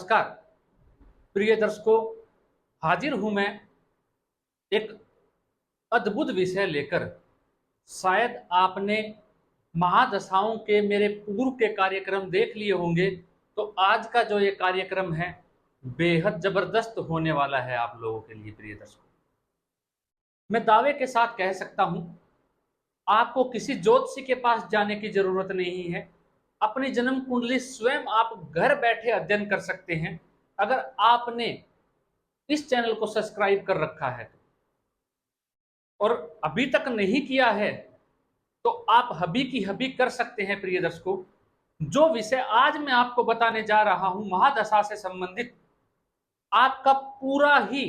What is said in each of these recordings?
नमस्कार प्रिय दर्शकों, हाजिर हूं मैं एक अद्भुत विषय लेकर। शायद आपने महादशाओं के मेरे पूर्व के कार्यक्रम देख लिए होंगे, तो आज का जो ये कार्यक्रम है बेहद जबरदस्त होने वाला है आप लोगों के लिए। प्रिय दर्शकों, मैं दावे के साथ कह सकता हूं, आपको किसी ज्योतिषी के पास जाने की जरूरत नहीं है। अपनी जन्म कुंडली स्वयं आप घर बैठे अध्ययन कर सकते हैं, अगर आपने इस चैनल को सब्सक्राइब कर रखा है और अभी तक नहीं किया है तो आप हबी की हबी कर सकते हैं। प्रिय दर्शकों, जो विषय आज मैं आपको बताने जा रहा हूं महादशा से संबंधित, आपका पूरा ही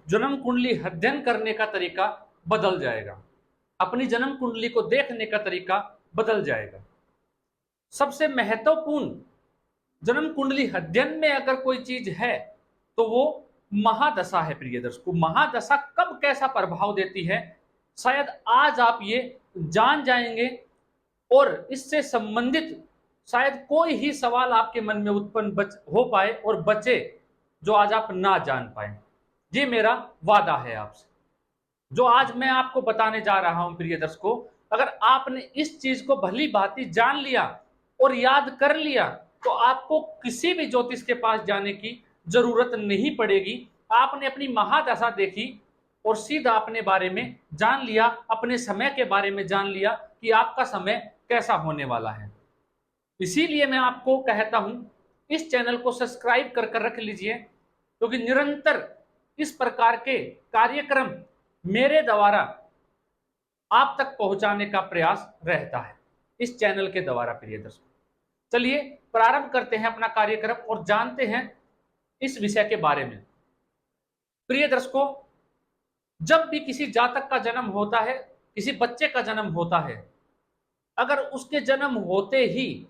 जन्म कुंडली अध्ययन करने का तरीका बदल जाएगा, अपनी जन्म कुंडली को देखने का तरीका बदल जाएगा। सबसे महत्वपूर्ण जन्म कुंडली अध्ययन में अगर कोई चीज है तो वो महादशा है। प्रिय दर्शकों, महादशा कब कैसा प्रभाव देती है, शायद आज आप ये जान जाएंगे और इससे संबंधित शायद कोई ही सवाल आपके मन में उत्पन्न हो पाए और बचे जो आज आप ना जान पाए। ये मेरा वादा है आपसे। जो आज मैं आपको बताने जा रहा हूं प्रिय दर्शकों, अगर आपने इस चीज को भली भांति जान लिया और याद कर लिया तो आपको किसी भी ज्योतिष के पास जाने की जरूरत नहीं पड़ेगी। आपने अपनी महादशा देखी और सीधा अपने बारे में जान लिया, अपने समय के बारे में जान लिया कि आपका समय कैसा होने वाला है। इसीलिए मैं आपको कहता हूं, इस चैनल को सब्सक्राइब कर रख लीजिए, क्योंकि निरंतर इस प्रकार के कार्यक्रम मेरे द्वारा आप तक पहुंचाने का प्रयास रहता है इस चैनल के द्वारा। प्रिय दर्शकों, चलिए प्रारंभ करते हैं अपना कार्यक्रम और जानते हैं इस विषय के बारे में। प्रिय दर्शकों, जब भी किसी जातक का जन्म होता है, किसी बच्चे का जन्म होता है, अगर उसके जन्म होते ही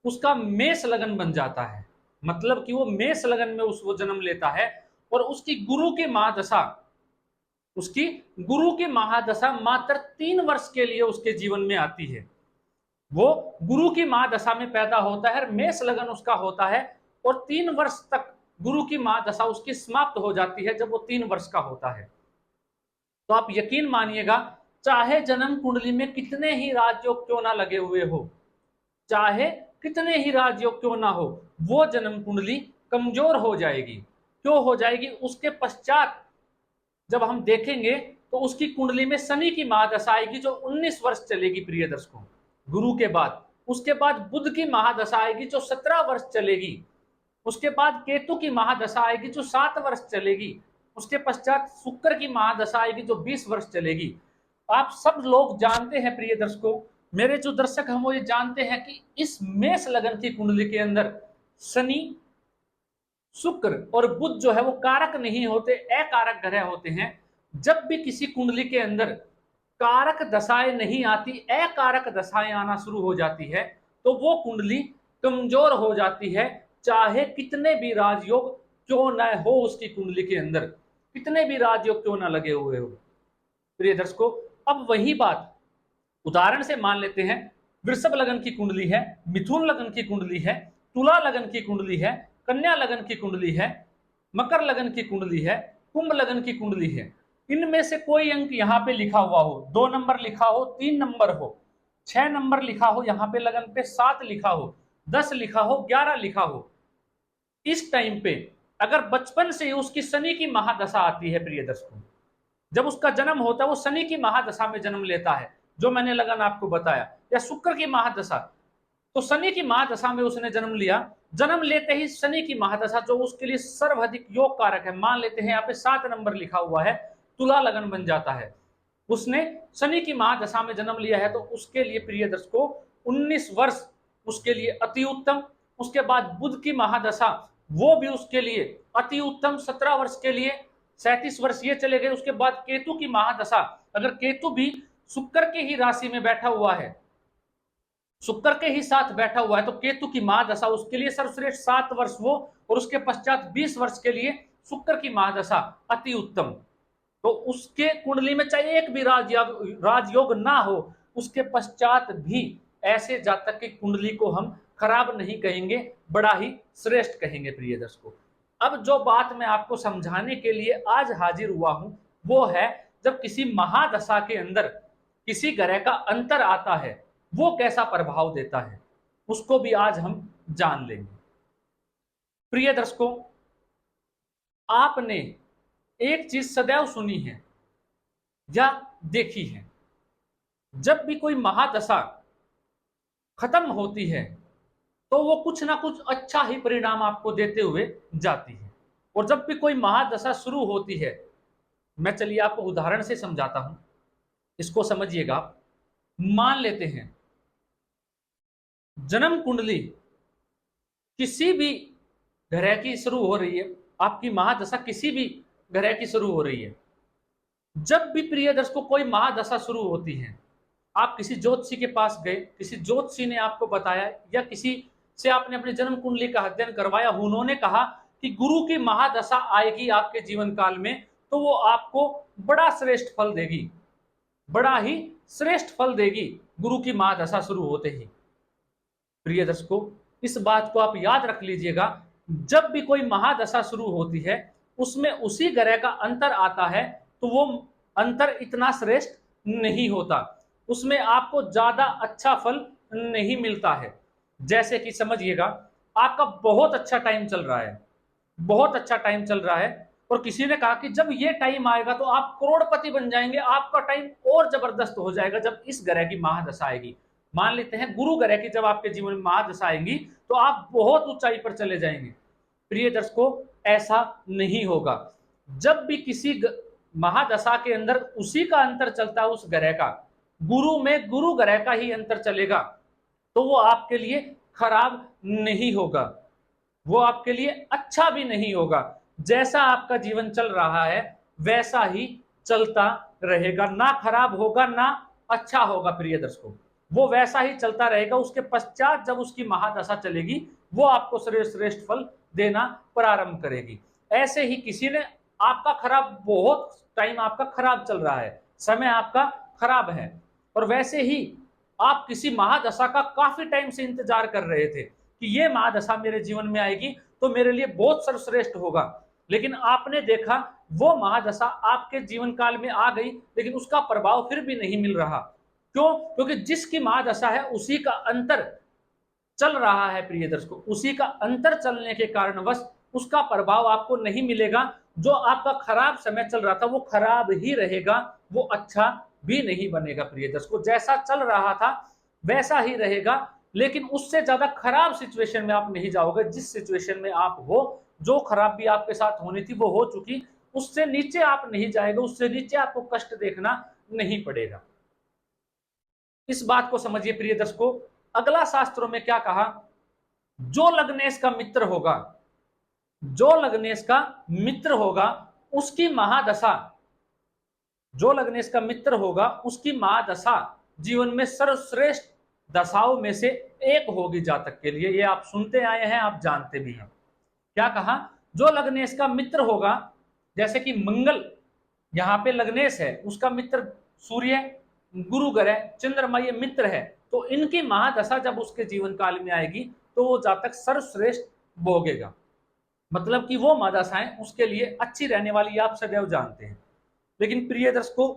उसका मेष लगन बन जाता है, मतलब कि वो मेष लगन में वो जन्म लेता है और उसकी गुरु की महादशा मात्र 3 वर्ष के लिए उसके जीवन में आती है। वो गुरु की महादशा में पैदा होता है, मेष लगन उसका होता है और 3 वर्ष तक गुरु की महादशा उसकी समाप्त हो जाती है जब वो 3 वर्ष का होता है। तो आप यकीन मानिएगा, चाहे जन्म कुंडली में कितने ही राजयोग क्यों ना लगे हुए हो, चाहे कितने ही राजयोग क्यों ना हो, वो जन्म कुंडली कमजोर हो जाएगी। क्यों हो जाएगी? उसके पश्चात जब हम देखेंगे तो उसकी कुंडली में शनि की महादशा आएगी जो 19 वर्ष चलेगी। प्रिय दर्शकों, गुरु के बाद उसके बाद बुध की महादशा आएगी जो 17 वर्ष चलेगी। उसके बाद केतु की महादशा आएगी जो 7 वर्ष चलेगी। उसके पश्चात शुक्र की महादशा आएगी जो 20 वर्ष चलेगी। आप सब लोग जानते हैं प्रिय दर्शकों, मेरे जो दर्शक हैं वो ये जानते हैं कि इस मेष लगन की कुंडली के अंदर शनि, शुक्र और बुध जो है वो कारक नहीं होते, अकारक ग्रह होते हैं। जब भी किसी कुंडली के अंदर कारक दशाएं नहीं आती, अकारक दशाएं आना शुरू हो जाती है, तो वो कुंडली कमजोर हो जाती है। चाहे कितने भी राजयोग क्यों ना हो उसकी कुंडली के अंदर, कितने भी राजयोग क्यों ना लगे हुए हो। प्रिय दर्शकों, अब वही बात उदाहरण से मान लेते हैं। वृषभ लगन की कुंडली है, मिथुन लगन की कुंडली है, तुला लगन की कुंडली है, कन्या लगन की कुंडली है, मकर लगन की कुंडली है, कुंभ लगन की कुंडली है। इनमें से कोई अंक यहाँ पे लिखा हुआ हो, 2 नंबर लिखा हो, 3 नंबर हो, 6 नंबर लिखा हो, यहाँ पे लगन पे 7 लिखा हो, 10 लिखा हो, 11 लिखा हो, इस टाइम पे अगर बचपन से ही उसकी शनि की महादशा आती है, प्रिय दर्शकों, जब उसका जन्म होता है वो शनि की महादशा में जन्म लेता है, जो मैंने लगन आपको बताया, या शुक्र की महादशा, तो शनि की महादशा में उसने जन्म लिया। जन्म लेते ही शनि की महादशा जो उसके लिए सर्वाधिक योग कारक है, मान लेते हैं यहाँ पे 7 नंबर लिखा हुआ है, तुला लगन बन जाता है। उसने शनि की महादशा में जन्म लिया है तो उसके लिए प्रिय दर्शकों 19 वर्ष उसके लिए अति उत्तम। उसके बाद बुध की महादशा, वो भी उसके लिए अति उत्तम, 17 वर्ष के लिए 37 वर्ष ये चले गए। उसके बाद केतु की महादशा, अगर केतु भी शुक्र के ही राशि में बैठा हुआ है, शुक्र के ही साथ बैठा हुआ है, तो केतु की महादशा उसके लिए सर्वश्रेष्ठ 7 वर्ष वो, और उसके पश्चात 20 वर्ष के लिए शुक्र की महादशा अति उत्तम। तो उसके कुंडली में चाहे एक भी राजयोग ना हो, उसके पश्चात भी ऐसे जातक की कुंडली को हम खराब नहीं कहेंगे, बड़ा ही श्रेष्ठ कहेंगे प्रिय दर्शकों। अब जो बात मैं आपको समझाने के लिए आज हाजिर हुआ हूं वो है, जब किसी महादशा के अंदर किसी ग्रह का अंतर आता है वो कैसा प्रभाव देता है, उसको भी आज हम जान लेंगे। प्रिय दर्शकों, आपने एक चीज सदैव सुनी है या देखी है, जब भी कोई महादशा खत्म होती है तो वो कुछ ना कुछ अच्छा ही परिणाम आपको देते हुए जाती है। और जब भी कोई महादशा शुरू होती है, मैं चलिए आपको उदाहरण से समझाता हूं, इसको समझिएगा। मान लेते हैं जन्म कुंडली किसी भी ग्रह की शुरू हो रही है, आपकी महादशा किसी भी ग्रह की शुरू हो रही है। जब भी प्रिय दर्शकों कोई महादशा शुरू होती है, आप किसी ज्योतिषी के पास गए, किसी ज्योतिषी ने आपको बताया या किसी से आपने अपनी जन्म कुंडली का अध्ययन करवाया, उन्होंने कहा कि गुरु की महादशा आएगी आपके जीवन काल में तो वो आपको बड़ा श्रेष्ठ फल देगी, बड़ा ही श्रेष्ठ फल देगी गुरु की महादशा शुरू होते ही। प्रिय दर्शकों, इस बात को आप याद रख लीजिएगा, जब भी कोई महादशा शुरू होती है उसमें उसी ग्रह का अंतर आता है तो वो अंतर इतना श्रेष्ठ नहीं होता, उसमें आपको ज्यादा अच्छा फल नहीं मिलता है। जैसे कि समझिएगा, आपका बहुत अच्छा टाइम चल रहा है, बहुत अच्छा टाइम चल रहा है और किसी ने कहा कि जब ये टाइम आएगा तो आप करोड़पति बन जाएंगे, आपका टाइम और जबरदस्त हो जाएगा जब इस ग्रह की महादशा आएगी। मान लेते हैं गुरु ग्रह की जब आपके जीवन में महादशा आएंगी तो आप बहुत ऊंचाई पर चले जाएंगे। प्रिय दर्शकों, ऐसा नहीं होगा। जब भी किसी महादशा के अंदर उसी का अंतर चलता है, उस ग्रह का, गुरु में गुरु ग्रह का ही अंतर चलेगा तो वो आपके लिए खराब नहीं होगा, वो आपके लिए अच्छा भी नहीं होगा। जैसा आपका जीवन चल रहा है वैसा ही चलता रहेगा, ना खराब होगा ना अच्छा होगा। प्रिय दर्शकों, वो वैसा ही चलता रहेगा। उसके पश्चात जब उसकी महादशा चलेगी वो आपको श्रेष्ठ फल देना प्रारंभ करेगी। ऐसे ही किसी ने आपका खराब, बहुत टाइम आपका खराब चल रहा है, समय आपका खराब है, और वैसे ही आप किसी महादशा का काफी टाइम से इंतजार कर रहे थे कि ये महादशा मेरे जीवन में आएगी तो मेरे लिए बहुत सर्वश्रेष्ठ होगा, लेकिन आपने देखा वो महादशा आपके जीवन काल में आ गई लेकिन उसका प्रभाव फिर भी नहीं मिल रहा। क्यों? क्योंकि जिसकी महादशा है उसी का अंतर चल रहा है। प्रिय दर्शकों, उसी का अंतर चलने के कारणवश उसका प्रभाव आपको नहीं मिलेगा। जो आपका खराब समय चल रहा था वो खराब ही रहेगा, वो अच्छा भी नहीं बनेगा। प्रिय दर्शकों, जैसा चल रहा था वैसा ही रहेगा, लेकिन उससे ज्यादा खराब सिचुएशन में आप नहीं जाओगे। जिस सिचुएशन में आप हो, जो खराबी आपके साथ होनी थी वो हो चुकी, उससे नीचे आप नहीं जाएंगे, उससे नीचे आपको कष्ट देखना नहीं पड़ेगा। इस बात को समझिए प्रिय दर्शकों। अगला शास्त्रों में क्या कहा, जो लग्नेश का मित्र होगा, जो लग्नेश का मित्र होगा उसकी महादशा, जो लग्नेश का मित्र होगा उसकी महादशा जीवन में सर्वश्रेष्ठ दशाओं में से एक होगी जातक के लिए। ये आप सुनते आए हैं, आप जानते भी हैं। क्या कहा, जो लग्नेश का मित्र होगा, जैसे कि मंगल यहाँ पे लग्नेश है, उसका मित्र सूर्य, गुरु ग्रह, चंद्रमा ये मित्र है, तो इनकी महादशा जब उसके जीवन काल में आएगी तो वो जातक सर्वश्रेष्ठ भोगेगा। मतलब कि वो महादशाएं उसके लिए अच्छी रहने वाली, आप सदैव जानते हैं। लेकिन प्रिय दर्शकों,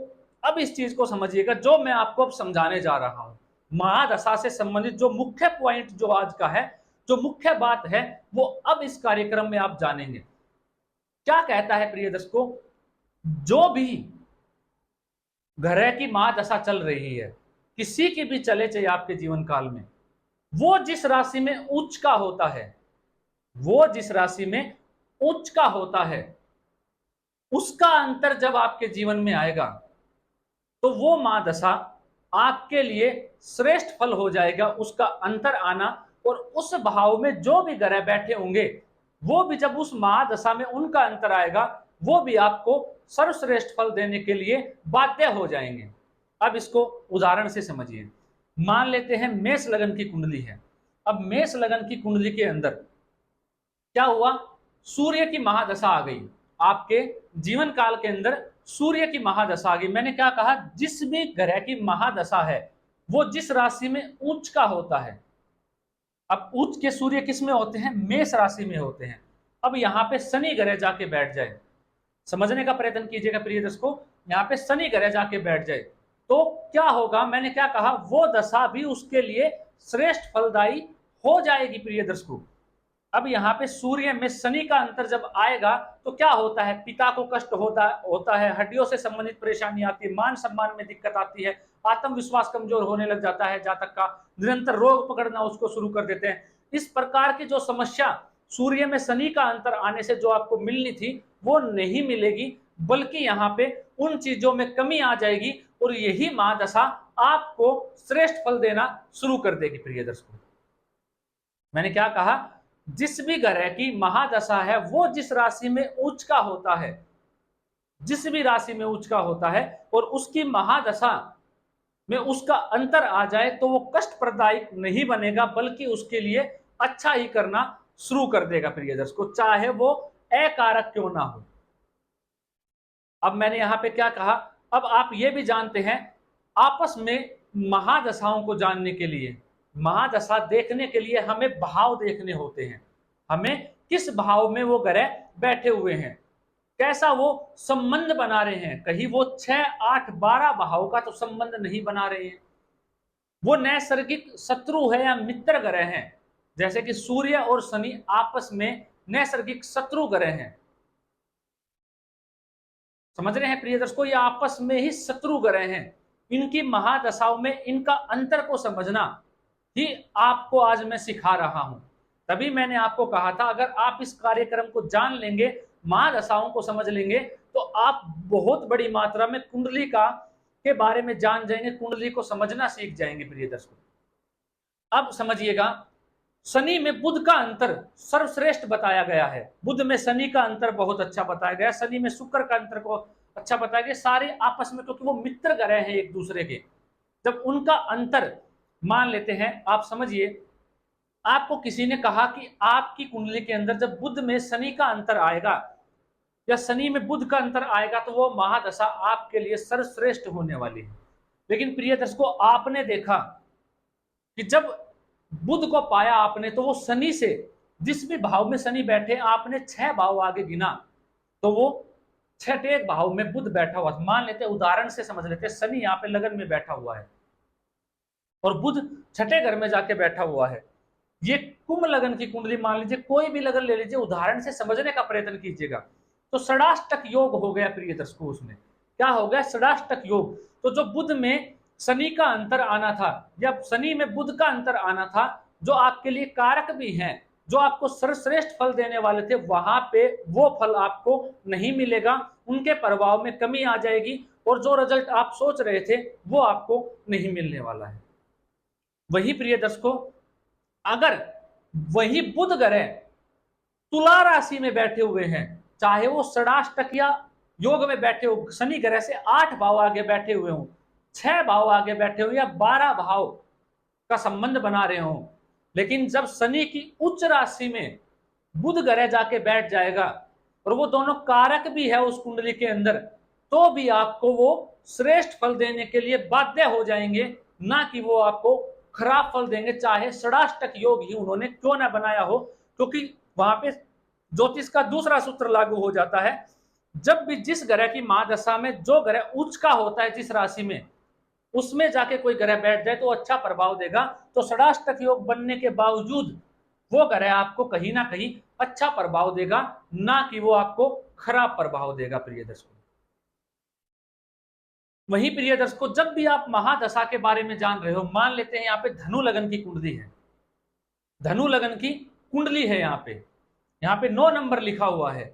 अब इस चीज को समझिएगा जो मैं आपको अब समझाने जा रहा हूं, महादशा से संबंधित जो मुख्य पॉइंट जो आज का है, जो मुख्य बात है, वो अब इस कार्यक्रम में आप जानेंगे। क्या कहता है प्रिय दर्शकों, जो भी ग्रह की महादशा चल रही है, किसी की भी चले चाहे आपके जीवन काल में, वो जिस राशि में उच्च का होता है, वो जिस राशि में उच्च का होता है, उसका अंतर जब आपके जीवन में आएगा तो वो महादशा आपके लिए श्रेष्ठ फल हो जाएगा, उसका अंतर आना। और उस भाव में जो भी ग्रह बैठे होंगे वो भी जब उस महादशा में उनका अंतर आएगा वो भी आपको सर्वश्रेष्ठ फल देने के लिए बाध्य हो जाएंगे। अब इसको उदाहरण से समझिए। मान लेते हैं मेष लगन की कुंडली है। अब मेष लगन की कुंडली के अंदर क्या हुआ, सूर्य की महादशा आ गई, आपके जीवन काल के अंदर सूर्य की महादशा आ गई। मैंने क्या कहा, जिस भी ग्रह की महादशा है वो जिस राशि में उच्च का होता है, अब उच्च के सूर्य किस में होते हैं? मेष राशि में होते हैं। अब यहाँ पे शनि ग्रह जाके बैठ जाए, समझने का प्रयत्न कीजिएगा प्रिय दर्शकों, यहाँ पे शनि ग्रह जाके बैठ जाए तो क्या होगा? मैंने क्या कहा? वो दशा भी उसके लिए श्रेष्ठ फलदायी हो जाएगी प्रिय दर्शकों। अब यहाँ पे सूर्य में शनि का अंतर जब आएगा तो क्या होता है? पिता को कष्ट होता है, हड्डियों से संबंधित परेशानी आती है, मान सम्मान में दिक्कत आती है, आत्मविश्वास कमजोर होने लग जाता है, जातक का निरंतर रोग पकड़ना उसको शुरू कर देते हैं। इस प्रकार की जो समस्या सूर्य में शनि का अंतर आने से जो आपको मिलनी थी वो नहीं मिलेगी, बल्कि यहाँ पे उन चीजों में कमी आ जाएगी और यही महादशा आपको श्रेष्ठ फल देना शुरू कर देगी प्रिय दर्शकों। मैंने क्या कहा? जिस भी ग्रह की महादशा है वो जिस राशि में उच्च का होता है, जिस भी राशि में उच्च का होता है और उसकी महादशा में उसका अंतर आ जाए तो वो कष्टप्रदायक नहीं बनेगा, बल्कि उसके लिए अच्छा ही करना शुरू कर देगा प्रिय दर्शकों, चाहे वो अकारक क्यों ना हो। अब मैंने यहां पे क्या कहा? अब आप ये भी जानते हैं, आपस में महादशाओं को जानने के लिए, महादशा देखने के लिए हमें भाव देखने होते हैं, हमें किस भाव में वो ग्रह बैठे हुए हैं, कैसा वो संबंध बना रहे हैं। कहीं वो 6, 8, 12 भाव का तो संबंध नहीं बना रहे हैं, वो नैसर्गिक शत्रु है या मित्र ग्रह हैं। जैसे कि सूर्य और शनि आपस में नैसर्गिक शत्रु ग्रह हैं, समझ रहे हैं प्रिय दर्शकों, ये आपस में ही शत्रु ग्रह हैं। इनकी महादशाओं में इनका अंतर को समझना ही आपको आज मैं सिखा रहा हूं। तभी मैंने आपको कहा था अगर आप इस कार्यक्रम को जान लेंगे, महादशाओं को समझ लेंगे, तो आप बहुत बड़ी मात्रा में कुंडली का के बारे में जान जाएंगे, कुंडली को समझना सीख जाएंगे प्रिय दर्शकों। अब समझिएगा, शनि में बुध का अंतर सर्वश्रेष्ठ बताया गया है, बुध में शनि का अंतर बहुत अच्छा बताया गया, शनि में शुक्र का अंतर को अच्छा बताया गया, सारे आपस में, क्योंकि वो मित्र ग्रह हैं एक दूसरे के। जब उनका अंतर मान लेते हैं, आप समझिए, आपको किसी ने कहा कि आपकी कुंडली के अंदर जब बुध में शनि का अंतर आएगा या शनि में बुध का अंतर आएगा तो वो महादशा आपके लिए सर्वश्रेष्ठ होने वाली है। लेकिन प्रिय दर्शकों, आपने देखा कि जब बुध को पाया आपने तो वो शनि से, जिस भी भाव में शनि बैठे, आपने 6 भाव आगे गिना तो वो 6ठे भाव में बुध बैठा हुआ। मान लेते, उदाहरण से समझ लेते, शनि यहाँ पे लगन में बैठा हुआ है और बुध 6ठे घर में जाके बैठा हुआ है। ये कुंभ लगन की कुंडली मान लीजिए, कोई भी लगन ले लीजिए, उदाहरण से समझने का प्रयत्न कीजिएगा। तो षडाष्टक योग हो गया प्रिय दर्शकों, उसमें क्या हो गया? षडाष्टक योग। तो जो बुध में शनि का अंतर आना था या शनि में बुध का अंतर आना था, जो आपके लिए कारक भी हैं, जो आपको सर्वश्रेष्ठ फल देने वाले थे, वहां पे वो फल आपको नहीं मिलेगा, उनके प्रभाव में कमी आ जाएगी और जो रिजल्ट आप सोच रहे थे वो आपको नहीं मिलने वाला है। वही प्रिय दर्शकों, अगर वही बुध ग्रह तुला राशि में बैठे हुए हैं, चाहे वो षडाष्टक या योग में बैठे हो, शनि ग्रह से 8 भाव आगे बैठे हुए हो, 6 भाव आगे बैठे हो या 12 भाव का संबंध बना रहे हो, लेकिन जब शनि की उच्च राशि में बुध ग्रह जाके बैठ जाएगा और वो दोनों कारक भी है उस कुंडली के अंदर, तो भी आपको वो श्रेष्ठ फल देने के लिए बाध्य हो जाएंगे, ना कि वो आपको खराब फल देंगे, चाहे षडाष्टक योग ही उन्होंने क्यों ना बनाया हो। क्योंकि वहां पे ज्योतिष का दूसरा सूत्र लागू हो जाता है, जब भी जिस ग्रह की महादशा में जो ग्रह उच्च का होता है जिस राशि में, उसमें जाके कोई ग्रह बैठ जाए तो अच्छा प्रभाव देगा। तो षडाष्टक योग बनने के बावजूद वो ग्रह आपको कहीं ना कहीं अच्छा प्रभाव देगा, ना कि वो आपको खराब प्रभाव देगा प्रिय दर्शकों। वही प्रिय दर्शकों, जब भी आप महादशा के बारे में जान रहे हो, मान लेते हैं यहाँ पे धनु लगन की कुंडली है, धनु लगन की कुंडली है, यहाँ पे 9 नंबर लिखा हुआ है।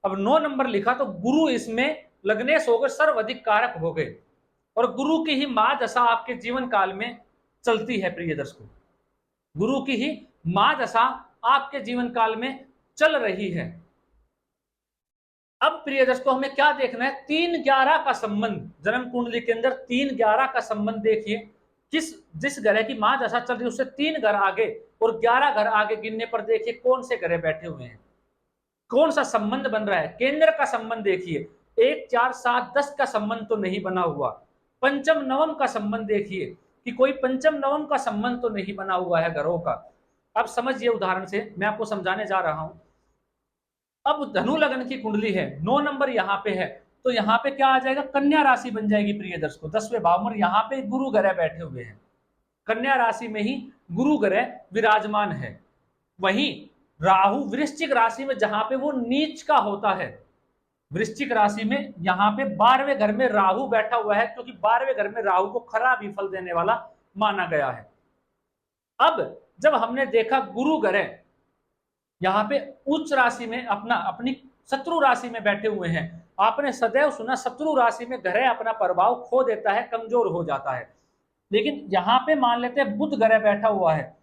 अब 9 नंबर लिखा तो गुरु इसमें लग्नेश हो गए, सर्वाधिक कारक हो गए, और गुरु की ही महादशा आपके जीवन काल में चलती है प्रिय दर्शकों, गुरु की ही महादशा आपके जीवन काल में चल रही है। अब प्रिय दर्शकों, हमें क्या देखना है? 3-11 का संबंध जन्म कुंडली के अंदर 3-11 का संबंध देखिए, जिस ग्रह की महादशा चल रही है उससे 3 घर आगे और 11 घर आगे गिनने पर देखिए कौन से ग्रह बैठे हुए हैं, कौन सा संबंध बन रहा है। केंद्र का संबंध देखिए, 1, 4, 7, 10 का संबंध तो नहीं बना हुआ। पंचम नवम का संबंध देखिए कि कोई पंचम नवम का संबंध तो नहीं बना हुआ है ग्रहों का। अब समझिए, उदाहरण से मैं आपको समझाने जा रहा हूं। अब धनु लगन की कुंडली है, 9 नंबर यहाँ पे है, तो यहाँ पे क्या आ जाएगा, कन्या राशि बन जाएगी प्रिय दर्शकों, 10वें भाव में। यहाँ पे गुरु ग्रह बैठे हुए हैं, कन्या राशि में ही गुरु ग्रह विराजमान है। वहीं राहु वृश्चिक राशि में, जहां पे वो नीच का होता है, वृश्चिक राशि में यहाँ पे 12वें घर में राहु बैठा हुआ है, क्योंकि 12वें घर में राहु को खराब ही फल देने वाला माना गया है। अब जब हमने देखा गुरु ग्रह यहाँ पे उच्च राशि में अपनी शत्रु राशि में बैठे हुए हैं, आपने सदैव सुना शत्रु राशि में ग्रह अपना प्रभाव खो देता है, कमजोर हो जाता है। लेकिन यहाँ पे मान लेते हैं बुध ग्रह बैठा हुआ है,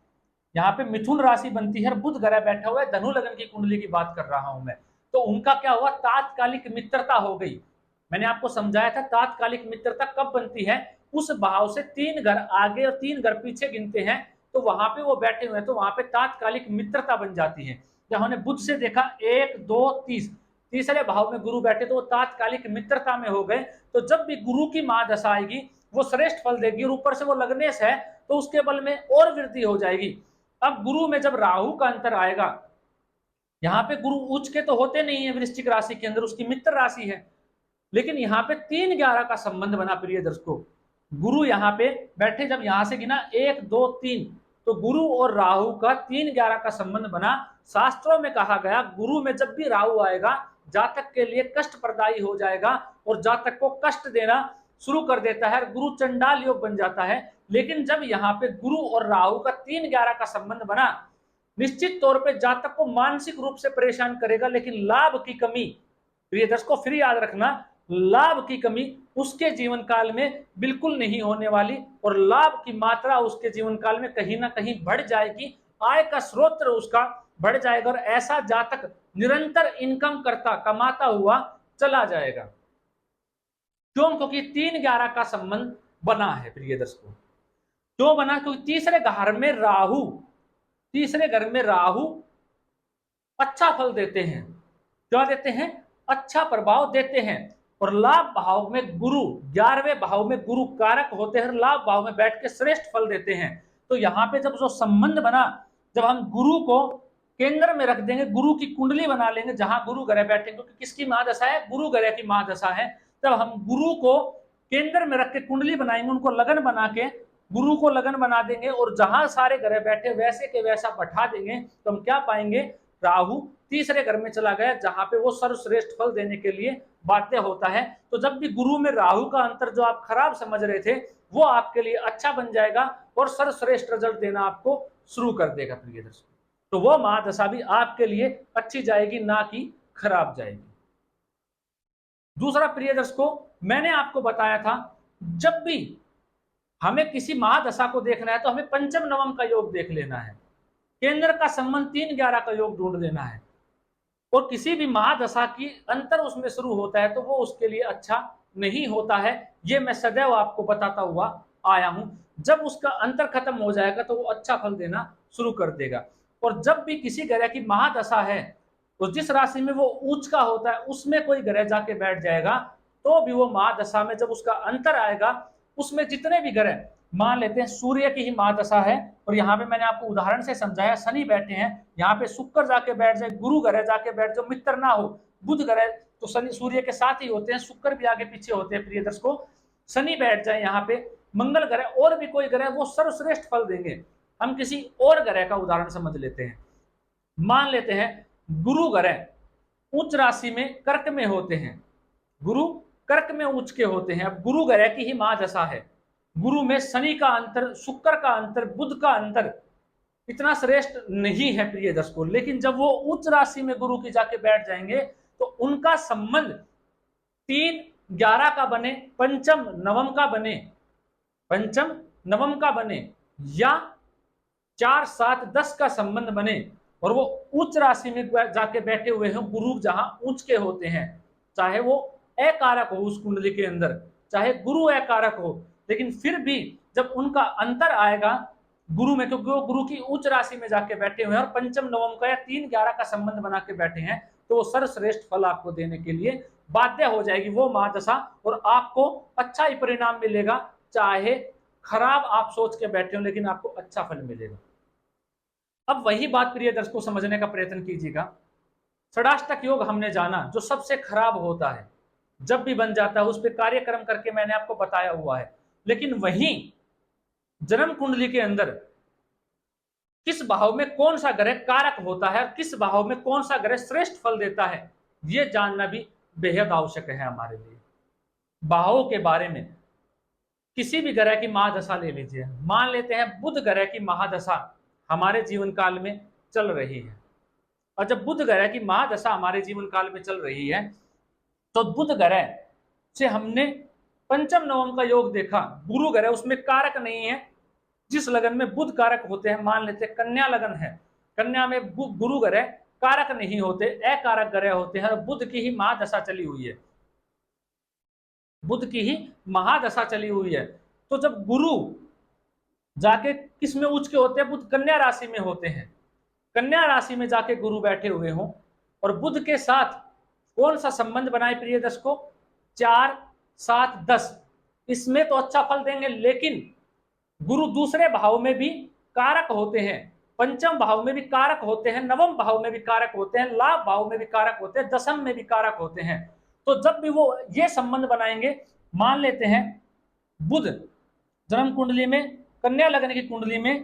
यहाँ पे मिथुन राशि बनती है, बुध ग्रह बैठा हुआ है, धनु लगन की कुंडली की बात कर रहा हूं मैं। तो उनका क्या हुआ, तात्कालिक मित्रता हो गई। मैंने आपको समझाया था तात्कालिक मित्रता कब बनती है, उस भाव से 3 घर आगे और 3 घर पीछे गिनते हैं, तो वहां पे वो बैठे हुए हैं, तो वहां पे तात्कालिक मित्रता बन जाती है। जब हमने बुध से देखा 1 2 30, तीसरे भाव में गुरु बैठे तो वो तात्कालिक मित्रता में हो गए। तो जब भी गुरु की महादशा आएगी वो श्रेष्ठ फल देगी, और ऊपर से वो लग्नेश है तो उसके बल में और वृद्धि हो जाएगी। अब गुरु में जब राहु का अंतर आएगा, यहाँ पे गुरु उच्च के तो होते नहीं है वृश्चिक राशि के अंदर, उसकी मित्र राशि है, लेकिन यहाँ पे 3-11 का संबंध बना प्रिय दर्शकों। गुरु यहाँ पे बैठे, जब यहां से गिना 1 2 3, तो गुरु और राहु का 3-11 का संबंध बना। शास्त्रों में कहा गया गुरु में जब भी राहु आएगा जातक के लिए कष्ट प्रदायी हो जाएगा, और जातक को कष्ट देना शुरू कर देता है, गुरु चंडाल योग बन जाता है। लेकिन जब यहाँ पे गुरु और राहु का 3-11 का संबंध बना, निश्चित तौर पे जातक को मानसिक रूप से परेशान करेगा, लेकिन लाभ की कमी, प्रिय दर्शकों फिर याद रखना, लाभ की कमी उसके जीवन काल में बिल्कुल नहीं होने वाली, और लाभ की मात्रा उसके जीवन काल में कहीं ना कहीं बढ़ जाएगी, आय का स्रोत उसका बढ़ जाएगा, और ऐसा जातक निरंतर इनकम करता कमाता हुआ चला जाएगा। क्यों? क्योंकि 3-11 का संबंध बना है प्रिय दर्शकों। क्यों बना? क्योंकि तीसरे घर में राहु अच्छा फल देते हैं। क्या देते हैं? अच्छा प्रभाव देते हैं। और लाभ भाव में गुरु, 11वें भाव में गुरु कारक होते हैं, लाभ भाव में बैठ के श्रेष्ठ फल देते हैं। तो यहाँ पे जब जो संबंध बना, जब हम गुरु को केंद्र में रख देंगे, गुरु की कुंडली बना लेंगे जहां गुरु ग्रह बैठेंगे, क्योंकि किसकी महादशा है? गुरु ग्रह की महादशा है। तब हम गुरु को केंद्र में रख के कुंडली बनाएंगे, उनको लगन बना के गुरु को लगन बना देंगे, और जहां सारे ग्रह बैठे वैसे के वैसा बैठा देंगे, तो हम क्या पाएंगे? राहु तीसरे घर में चला गया, जहां पे वो सर्वश्रेष्ठ फल देने के लिए बाध्य होता है। तो जब भी गुरु में राहु का अंतर जो आप खराब समझ रहे थे, वो आपके लिए अच्छा बन जाएगा और सर्वश्रेष्ठ रिजल्ट देना आपको शुरू कर देगा प्रिय दर्शक। तो वो महादशा भी आपके लिए अच्छी जाएगी, ना कि खराब जाएगी। दूसरा प्रिय दर्शकों, मैंने आपको बताया था जब भी हमें किसी महादशा को देखना है तो हमें पंचम नवम का योग देख लेना है, केंद्र का संबंध 3-11 का योग ढूंढ लेना है, और किसी भी महादशा की अंतर उसमें शुरू होता है तो वो उसके लिए अच्छा नहीं होता है। ये मैं सदैव आपको बताता हुआ आया हूं। जब उसका अंतर खत्म हो जाएगा तो वो अच्छा फल देना शुरू कर देगा। और जब भी किसी ग्रह की महादशा है तो जिस राशि में वो उच्च का होता है उसमें कोई ग्रह जाके बैठ जाएगा, तो भी वो महादशा में जब उसका अंतर आएगा, उसमें जितने भी ग्रह, मान लेते हैं सूर्य की ही महादशा है, और यहाँ पे मैंने आपको उदाहरण से समझाया, शनि बैठे हैं, यहाँ पे शुक्र जाके बैठ जाए, गुरु ग्रह जाके बैठ जाए, मित्र ना हो, बुध ग्रह तो शनि सूर्य के साथ ही होते हैं, शुक्र भी आगे पीछे होते हैं प्रिय दर्शकों, शनि बैठ जाए यहाँ पे, मंगल ग्रह और भी कोई ग्रह, वो सर्वश्रेष्ठ फल देंगे। हम किसी और ग्रह का उदाहरण समझ लेते हैं। मान लेते हैं गुरु ग्रह उच्च राशि में कर्क में होते हैं, गुरु कर्क में उच्च के होते हैं। अब गुरु ग्रह की ही महादशा है, गुरु में शनि का अंतर, शुक्र का अंतर, बुध का अंतर इतना श्रेष्ठ नहीं है प्रिय दर्शकों। लेकिन जब वो उच्च राशि में गुरु की जाके बैठ जाएंगे तो उनका संबंध 3-11 का बने, पंचम नवम का बने, पंचम नवम का बने, या 4-7-10 का संबंध बने, और वो उच्च राशि में जाके बैठे हुए हैं, गुरु जहां उच्च के होते हैं, चाहे वो अकारक हो उस कुंडली के अंदर, चाहे गुरु अकारक हो, लेकिन फिर भी जब उनका अंतर आएगा गुरु में, क्योंकि वो गुरु की उच्च राशि में जाके बैठे हुए हैं और पंचम नवम का या 3-11 का संबंध बना के बैठे हैं, तो वो सर्वश्रेष्ठ फल आपको देने के लिए बाध्य हो जाएगी वो महादशा, और आपको अच्छा ही परिणाम मिलेगा, चाहे खराब आप सोच के बैठे हो लेकिन आपको अच्छा फल मिलेगा। अब वही बात प्रिय दर्शकों समझने का प्रयत्न कीजिएगा। षडाष्टक योग हमने जाना जो सबसे खराब होता है, जब भी बन जाता है उस पर कार्यक्रम करके मैंने आपको बताया हुआ है। लेकिन वहीं जन्म कुंडली के अंदर किस भाव में कौन सा ग्रह कारक होता है, किस भाव में कौन सा ग्रह श्रेष्ठ फल देता है, यह जानना भी बेहद आवश्यक है हमारे लिए। भावों के बारे में किसी भी ग्रह की महादशा ले लीजिए, मान लेते हैं बुध ग्रह की महादशा हमारे जीवन काल में चल रही है, और जब बुध ग्रह की महादशा हमारे जीवन काल में चल रही है तो बुध ग्रह से हमने पंचम नवम का योग देखा। गुरु ग्रह उसमें कारक नहीं है। जिस लगन में बुध कारक होते हैं, मान लेते कन्या लगन है, कन्या में गुरु ग्रह कारक नहीं होते, अकारक ग्रह होते हैं, और बुध की ही महादशा चली हुई है, बुध की ही महादशा चली हुई है। तो जब गुरु जाके किस में उच्च के होते हैं, बुध कन्या राशि में होते हैं, कन्या राशि में जाके गुरु बैठे हुए हों और बुध के साथ कौन सा संबंध बनाए प्रिय दर्शकों, 4, 7, 10, इसमें तो अच्छा फल देंगे। लेकिन गुरु दूसरे भाव में भी कारक होते हैं, पंचम भाव में भी कारक होते हैं, नवम भाव में भी कारक होते हैं, लाभ भाव में भी कारक होते हैं, दशम में भी कारक होते हैं। तो जब भी वो ये संबंध बनाएंगे, मान लेते हैं बुध जन्म कुंडली में कन्या लगन की कुंडली में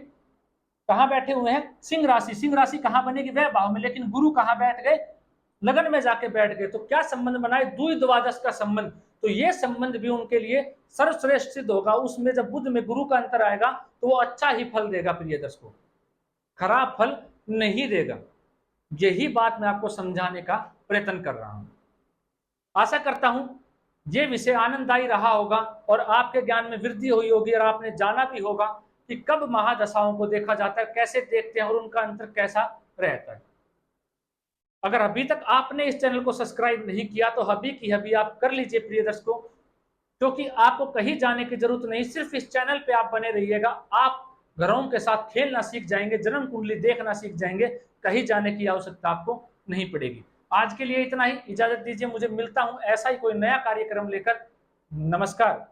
कहां बैठे हुए हैं, सिंह राशि, सिंह राशि कहां बनेगी, वह भाव में, लेकिन गुरु कहां बैठ गए, लगन में जाके बैठ गए। तो क्या संबंध बनाए, द्वि द्वादश का संबंध। तो ये संबंध भी उनके लिए सर्वश्रेष्ठ सिद्ध होगा। उसमें जब बुध में गुरु का अंतर आएगा तो वो अच्छा ही फल देगा प्रिय दर्शकों, खराब फल नहीं देगा। यही बात मैं आपको समझाने का प्रयत्न कर रहा हूं। आशा करता हूं ये विषय आनंददायी रहा होगा और आपके ज्ञान में वृद्धि हुई होगी, और आपने जाना भी होगा कि कब महादशाओं को देखा जाता है, कैसे देखते हैं और उनका अंतर कैसा रहता है। अगर अभी तक आपने इस चैनल को सब्सक्राइब नहीं किया तो अभी की अभी आप कर लीजिए प्रिय दर्शकों, क्योंकि आपको कहीं जाने की जरूरत नहीं, सिर्फ इस चैनल पे आप बने रहिएगा। आप घरों के साथ खेलना सीख जाएंगे, जन्म कुंडली देखना सीख जाएंगे, कहीं जाने की आवश्यकता आपको नहीं पड़ेगी। आज के लिए इतना ही, इजाजत दीजिए, मुझे मिलता हूं ऐसा ही कोई नया कार्यक्रम लेकर। नमस्कार।